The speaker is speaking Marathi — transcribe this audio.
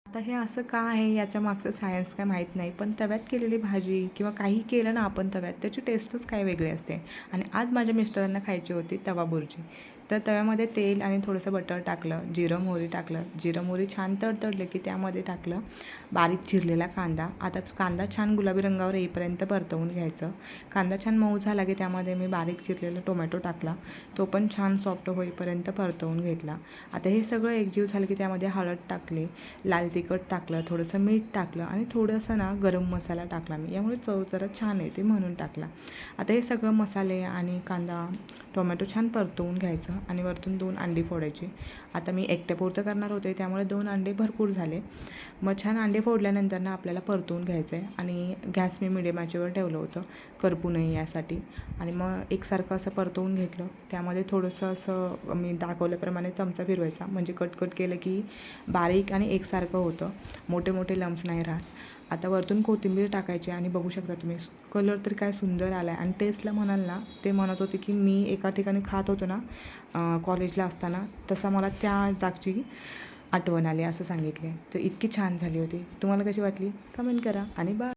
आता हे असं का आहे याच्या मागचं सायन्स काय माहीत नाही, पण तव्यात केलेली भाजी किंवा काही केलं ना आपण तव्यात, त्याची टेस्टच काय वेगळी असते. आणि आज माझ्या मिस्टरांना खायची होती तवा बुर्जी. तर तव्यामध्ये तेल आणि थोडंसं बटर टाकलं, जिरं मोहरी टाकलं. जिरं मोहरी छान तडतडले की त्यामध्ये टाकलं बारीक चिरलेला कांदा. आता कांदा छान गुलाबी रंगावर येईपर्यंत परतवून घ्यायचं. कांदा छान मऊ झाला की त्यामध्ये मी बारीक चिरलेला टोमॅटो टाकला. तो पण छान सॉफ्ट होईपर्यंत परतवून घेतला. आता हे सगळं एकजीव झालं की त्यामध्ये हळद टाकली, लाल तिखट टाकलं, थोडंसं मीठ टाकलं आणि थोडंसं ना गरम मसाला टाकला मी. यामुळे चव जरा छान येते म्हणून टाकला. आता हे सगळं मसाले आणि कांदा, टोमॅटो छान परतवून घ्यायचं आणि वरतून 2 अंडी फोडायची. आता मी एकट्यापुरतं करणार होते त्यामुळे 2 अंडे भरपूर झाले. मग छान अंडे फोडल्यानंतर ना आपल्याला परतवून घ्यायचं आहे आणि गॅस मी मिडियम आचेवर ठेवलं होतं करपू नये यासाठी. आणि मग एकसारखं असं परतवून घेतलं. त्यामध्ये थोडंसं असं मी दाखवल्याप्रमाणे चमचा फिरवायचा, म्हणजे कट केलं की बारीक आणि एकसारखं होतं, मोठे मोठे लम्स नाही राहत. आता वरतून कोथिंबीर टाकायची आणि बघू शकता तुम्ही कलर तर काय सुंदर आला आहे. आणि टेस्टला म्हणाल ना, ते म्हणत होते की मी एका ठिकाणी खात होतो ना कॉलेजला असताना, तसा मला त्या जागची आठवण आली असं सांगितले. तर इतकी छान झाली होती. तुम्हाला कशी वाटली कमेंट करा आणि बाय.